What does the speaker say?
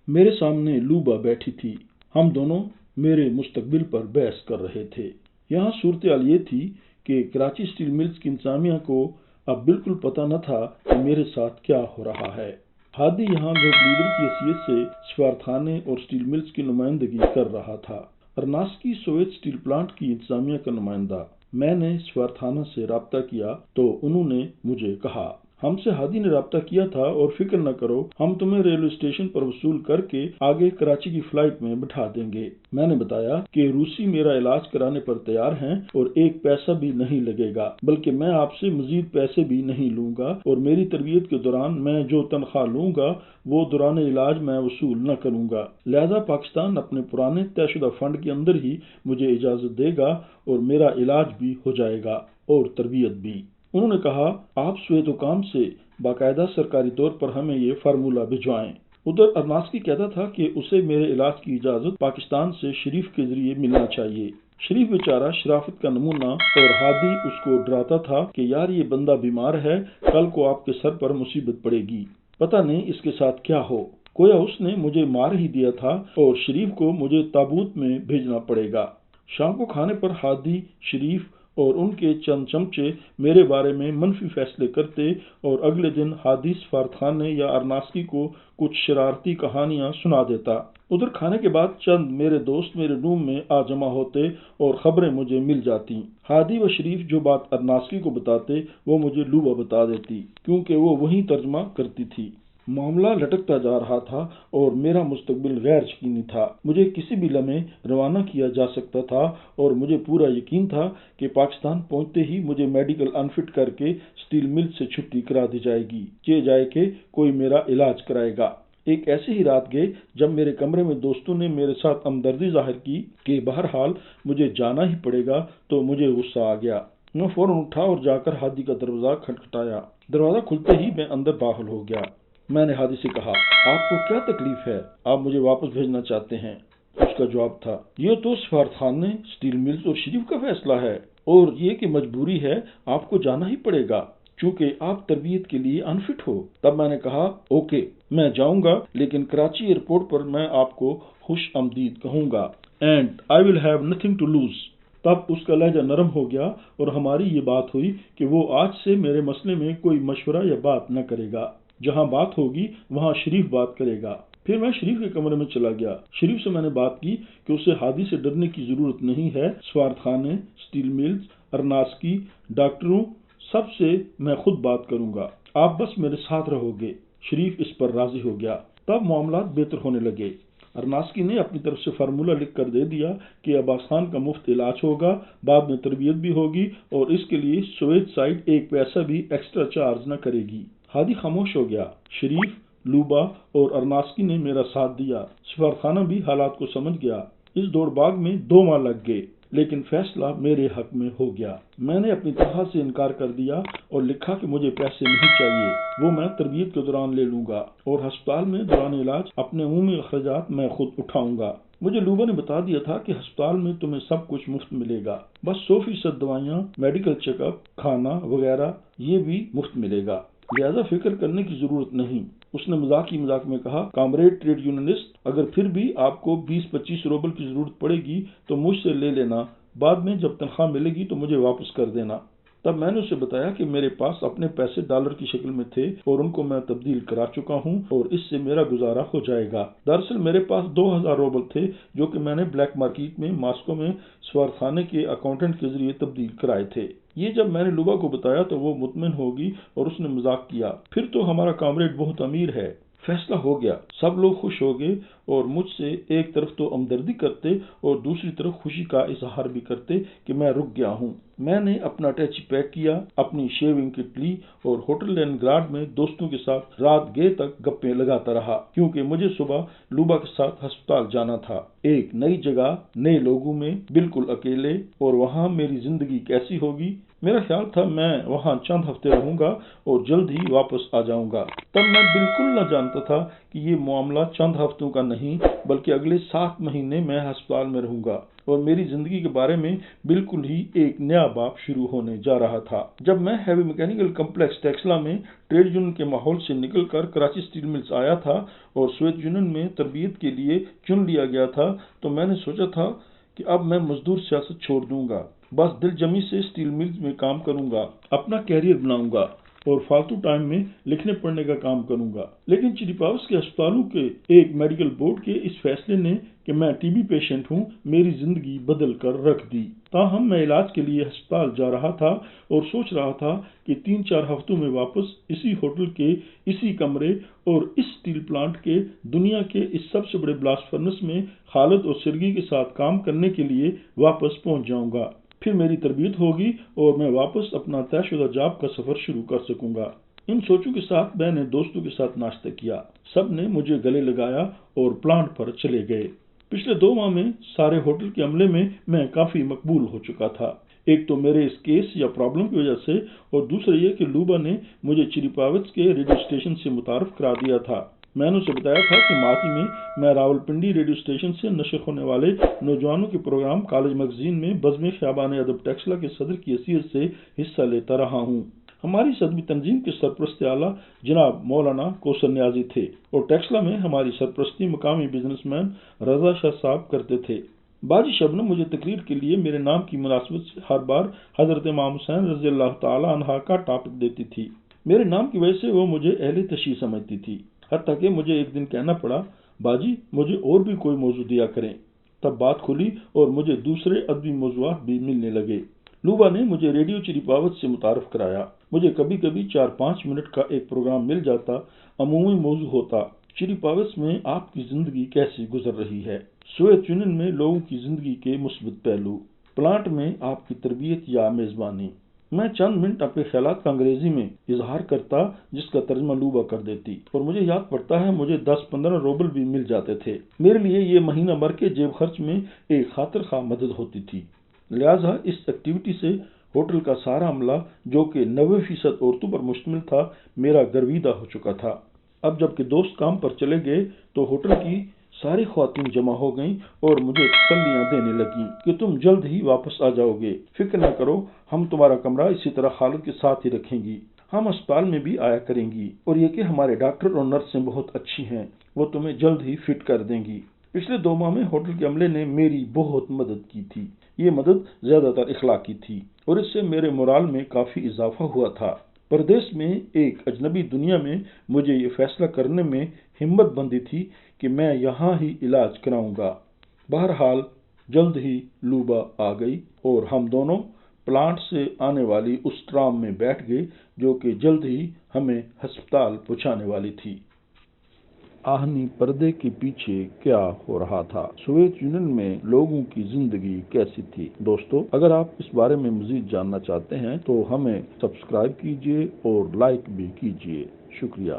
میرے سامنے لوبا بیٹھی تھی۔ ہم دونوں میرے مستقبل پر بحث کر رہے تھے۔ یہاں صورتحال یہ تھی کہ کراچی اسٹیل ملز کی انتظامیہ کو اب بالکل پتہ نہ تھا کہ میرے ساتھ کیا ہو رہا ہے۔ ہادی یہاں گروپ لیڈر کی حیثیت سے سفارتخانے اور اسٹیل ملز کی نمائندگی کر رہا تھا، ارناسکی سوویت اسٹیل پلانٹ کی انتظامیہ کا نمائندہ۔ میں نے سفارتخانہ سے رابطہ کیا تو انہوں نے مجھے کہا، ہم سے ہادی نے رابطہ کیا تھا اور فکر نہ کرو، ہم تمہیں ریلوے اسٹیشن پر وصول کر کے آگے کراچی کی فلائٹ میں بٹھا دیں گے۔ میں نے بتایا کہ روسی میرا علاج کرانے پر تیار ہیں اور ایک پیسہ بھی نہیں لگے گا، بلکہ میں آپ سے مزید پیسے بھی نہیں لوں گا، اور میری تربیت کے دوران میں جو تنخواہ لوں گا وہ دوران علاج میں وصول نہ کروں گا، لہذا پاکستان اپنے پرانے طے شدہ فنڈ کے اندر ہی مجھے اجازت دے گا اور میرا علاج بھی ہو جائے گا اور تربیت بھی۔ انہوں نے کہا، آپ سوویت حکام سے باقاعدہ سرکاری طور پر ہمیں یہ فارمولہ بھجوائیں۔ ادھر ارناسکی کہتا تھا کہ اسے میرے علاج کی اجازت پاکستان سے شریف کے ذریعے ملنا چاہیے۔ شریف بیچارہ شرافت کا نمونہ، اور ہادی اس کو ڈراتا تھا کہ یار یہ بندہ بیمار ہے، کل کو آپ کے سر پر مصیبت پڑے گی، پتہ نہیں اس کے ساتھ کیا ہو، گویا اس نے مجھے مار ہی دیا تھا اور شریف کو مجھے تابوت میں بھیجنا پڑے گا۔ شام کو کھانے پر ہادی، شریف اور ان کے چند چمچے میرے بارے میں منفی فیصلے کرتے اور اگلے دن ہادی سفارتخانے یا ارناسکی کو کچھ شرارتی کہانیاں سنا دیتا۔ ادھر کھانے کے بعد چند میرے دوست میرے روم میں آ جمع ہوتے اور خبریں مجھے مل جاتی۔ ہادی و شریف جو بات ارناسکی کو بتاتے وہ مجھے لوبا بتا دیتی، کیونکہ وہ وہیں ترجمہ کرتی تھی۔ معاملہ لٹکتا جا رہا تھا اور میرا مستقبل غیر یقینی تھا۔ مجھے کسی بھی لمحے روانہ کیا جا سکتا تھا اور مجھے پورا یقین تھا کہ پاکستان پہنچتے ہی مجھے میڈیکل انفٹ کر کے اسٹیل مل سے چھٹی کرا دی جائے گی، یہ جائے کہ کوئی میرا علاج کرائے گا۔ ایک ایسی ہی رات گئی جب میرے کمرے میں دوستوں نے میرے ساتھ ہمدردی ظاہر کی کہ بہرحال مجھے جانا ہی پڑے گا، تو مجھے غصہ آ گیا۔ میں فوراً اٹھا اور جا کر ہادی کا دروازہ کھٹکھٹایا۔ دروازہ کھلتے ہی میں اندر داخل ہو گیا۔ میں نے ہادی سے کہا، آپ کو کیا تکلیف ہے؟ آپ مجھے واپس بھیجنا چاہتے ہیں؟ اس کا جواب تھا، یہ تو سفارتخانے، اسٹیل ملز اور شریف کا فیصلہ ہے، اور یہ کہ مجبوری ہے، آپ کو جانا ہی پڑے گا چونکہ آپ تربیت کے لیے انفٹ ہو۔ تب میں نے کہا، اوکے، میں جاؤں گا، لیکن کراچی ایئرپورٹ پر میں آپ کو خوش آمدید کہوں گا، and I will have nothing to lose. تب اس کا لہجہ نرم ہو گیا اور ہماری یہ بات ہوئی کہ وہ آج سے میرے مسئلے میں کوئی مشورہ یا بات نہ کرے گا، جہاں بات ہوگی وہاں شریف بات کرے گا۔ پھر میں شریف کے کمرے میں چلا گیا۔ شریف سے میں نے بات کی کہ اسے ہادی سے ڈرنے کی ضرورت نہیں ہے، سفارتخانے، اسٹیل ملز، ارناسکی، ڈاکٹروں، سب سے میں خود بات کروں گا، آپ بس میرے ساتھ رہو گے۔ شریف اس پر راضی ہو گیا۔ تب معاملات بہتر ہونے لگے۔ ارناسکی نے اپنی طرف سے فارمولہ لکھ کر دے دیا کہ عباس خان کا مفت علاج ہوگا، بعد میں تربیت بھی ہوگی، اور اس کے لیے سوویت سائڈ ایک پیسہ بھی ایکسٹرا چارج نہ کرے گی۔ ہادی خاموش ہو گیا۔ شریف، لوبا اور ارناسکی نے میرا ساتھ دیا۔ سفارتخانہ بھی حالات کو سمجھ گیا۔ اس دوڑ بھاگ میں 2 ماہ لگ گئے، لیکن فیصلہ میرے حق میں ہو گیا۔ میں نے اپنی تنخواہ سے انکار کر دیا اور لکھا کہ مجھے پیسے نہیں چاہیے، وہ میں تربیت کے دوران لے لوں گا، اور ہسپتال میں دوران علاج اپنے عمومی اخراجات میں خود اٹھاؤں گا۔ مجھے لوبا نے بتا دیا تھا کہ ہسپتال میں تمہیں سب کچھ مفت ملے گا، بس 100% دوائیاں، میڈیکل چیک اپ، کھانا وغیرہ یہ بھی مفت ملے گا، لہذا فکر کرنے کی ضرورت نہیں۔ اس نے مذاق میں کہا، کامریڈ ٹریڈ یونینسٹ، اگر پھر بھی آپ کو 20-25 روبل کی ضرورت پڑے گی تو مجھ سے لے لینا، بعد میں جب تنخواہ ملے گی تو مجھے واپس کر دینا۔ تب میں نے اسے بتایا کہ میرے پاس اپنے پیسے ڈالر کی شکل میں تھے اور ان کو میں تبدیل کرا چکا ہوں اور اس سے میرا گزارا ہو جائے گا۔ دراصل میرے پاس 2000 روبل تھے جو کہ میں نے بلیک مارکیٹ میں ماسکو میں سفارتخانے کے اکاؤنٹنٹ کے ذریعے تبدیل کرائے تھے۔ یہ جب میں نے لوبا کو بتایا تو وہ مطمئن ہوگی اور اس نے مذاق کیا، پھر تو ہمارا کامریڈ بہت امیر ہے۔ فیصلہ ہو گیا، سب لوگ خوش ہو گئے اور مجھ سے ایک طرف تو ہمدردی کرتے اور دوسری طرف خوشی کا اظہار بھی کرتے کہ میں رک گیا ہوں۔ میں نے اپنا اٹیچی پیک کیا، اپنی شیونگ کٹ لی اور ہوٹل لینگراڈ میں دوستوں کے ساتھ رات گئے تک گپیں لگاتا رہا، کیونکہ مجھے صبح لوبا کے ساتھ ہسپتال جانا تھا، ایک نئی جگہ، نئے لوگوں میں، بالکل اکیلے، اور وہاں میری زندگی کیسی ہوگی میرا خیال تھا میں وہاں چند ہفتے رہوں گا اور جلد ہی واپس آ جاؤں گا۔ تب میں بالکل نہ جانتا تھا کہ یہ معاملہ چند ہفتوں کا نہیں بلکہ اگلے 7 مہینے میں ہسپتال میں رہوں گا اور میری زندگی کے بارے میں بالکل ہی ایک نیا باب شروع ہونے جا رہا تھا۔ جب میں ہیوی میکینیکل کمپلیکس ٹیکسلا میں ٹریڈ یونین کے ماحول سے نکل کر کراچی اسٹیل ملز آیا تھا اور سوویت یونین میں تربیت کے لیے چن لیا گیا تھا تو میں نے سوچا تھا کہ اب میں مزدور سیاست چھوڑ دوں گا، بس دل جمی سے اسٹیل ملز میں کام کروں گا، اپنا کیریئر بناؤں گا اور فالتو ٹائم میں لکھنے پڑھنے کا کام کروں گا۔ لیکن چریپاوس کے ہسپتالوں کے ایک میڈیکل بورڈ کے اس فیصلے نے کہ میں ٹی بی پیشنٹ ہوں میری زندگی بدل کر رکھ دی۔ تاہم میں علاج کے لیے ہسپتال جا رہا تھا اور سوچ رہا تھا کہ 3-4 ہفتوں میں واپس اسی ہوٹل کے اسی کمرے اور اس اسٹیل پلانٹ کے دنیا کے اس سب سے بڑے بلاسٹ فرنس میں خالد اور سرگی کے ساتھ کام کرنے کے لیے واپس پہنچ جاؤں گا۔ پھر میری تربیت ہوگی اور میں واپس اپنا طے شدہ جاب کا سفر شروع کر سکوں گا۔ ان سوچوں کے ساتھ میں نے دوستوں کے ساتھ ناشتہ کیا، سب نے مجھے گلے لگایا اور پلانٹ پر چلے گئے۔ پچھلے 2 ماہ میں سارے ہوٹل کے عملے میں کافی مقبول ہو چکا تھا، ایک تو میرے اس کیس یا پرابلم کی وجہ سے اور دوسرا یہ کہ لوبا نے مجھے چریپاوس کے ریڈیو اسٹیشن سے متعارف کرا دیا تھا۔ میں نے اسے بتایا تھا کہ ماضی میں راولپنڈی ریڈیو اسٹیشن سے نشر ہونے والے نوجوانوں کے پروگرام کالج میگزین میں بزم خیابان ادب ٹیکسلا کے صدر کی حیثیت سے حصہ لیتا رہا ہوں۔ ہماری ادبی تنظیم کے سرپرست اعلیٰ جناب مولانا کوثر نیازی تھے اور ٹیکسلا میں ہماری سرپرستی مقامی بزنس مین رضا شاہ صاحب کرتے تھے۔ باجی شبنم مجھے تقریر کے لیے میرے نام کی مناسبت سے ہر بار حضرت امام حسین رضی اللہ تعالی عنہ کا ٹاپک دیتی تھی۔ میرے نام کی وجہ سے وہ مجھے اہل تشیع سمجھتی تھی، حتیٰ کہ مجھے ایک دن کہنا پڑا، باجی مجھے اور بھی کوئی موضوع دیا کریں۔ تب بات کھلی اور مجھے دوسرے ادبی موضوعات بھی ملنے لگے۔ لوبا نے مجھے ریڈیو چریپاوس سے متعارف کرایا۔ مجھے کبھی کبھی 4-5 منٹ کا ایک پروگرام مل جاتا، عمومی موضوع ہوتا، چریپاوس میں آپ کی زندگی کیسی گزر رہی ہے، سوویت یونین میں لوگوں کی زندگی کے مثبت پہلو، پلانٹ میں آپ کی تربیت یا میزبانی۔ میں چند منٹ اپنے خیالات کا انگریزی میں اظہار کرتا جس کا ترجمہ لوبا کر دیتی اور مجھے یاد پڑتا ہے مجھے 10-15 روبل بھی مل جاتے تھے۔ میرے لیے یہ مہینہ بھر کے جیب خرچ میں ایک خاطر خواہ مدد ہوتی تھی، لہٰذا اس ایکٹیویٹی سے ہوٹل کا سارا عملہ جو کہ 90% عورتوں پر مشتمل تھا میرا گرویدہ ہو چکا تھا۔ اب جب کہ دوست کام پر چلے گئے تو ہوٹل کی ساری خواتین جمع ہو گئیں اور مجھے تسلیاں دینے لگیں کہ تم جلد ہی واپس آ جاؤ گے، فکر نہ کرو، ہم تمہارا کمرہ اسی طرح خالد کے ساتھ ہی رکھیں گی، ہم اسپتال میں بھی آیا کریں گی، اور یہ کہ ہمارے ڈاکٹر اور نرسیں بہت اچھی ہیں، وہ تمہیں جلد ہی فٹ کر دیں گی۔ پچھلے 2 ماہ میں ہوٹل کے عملے نے میری بہت مدد کی تھی۔ یہ مدد زیادہ تر اخلاقی تھی اور اس سے میرے مورال میں کافی اضافہ ہوا تھا۔ پردیس میں ایک اجنبی دنیا میں مجھے یہ فیصلہ کرنے میں ہمت بندھی تھی کہ میں یہاں ہی علاج کراؤں گا۔ بہرحال جلد ہی لوبا آ گئی اور ہم دونوں پلانٹ سے آنے والی اس ٹرام میں بیٹھ گئے جو کہ جلد ہی ہمیں ہسپتال پہنچانے والی تھی۔ آہنی پردے کے پیچھے کیا ہو رہا تھا؟ سوویت یونین میں لوگوں کی زندگی کیسی تھی؟ دوستو، اگر آپ اس بارے میں مزید جاننا چاہتے ہیں تو ہمیں سبسکرائب کیجیے اور لائک بھی کیجیے۔ شکریہ۔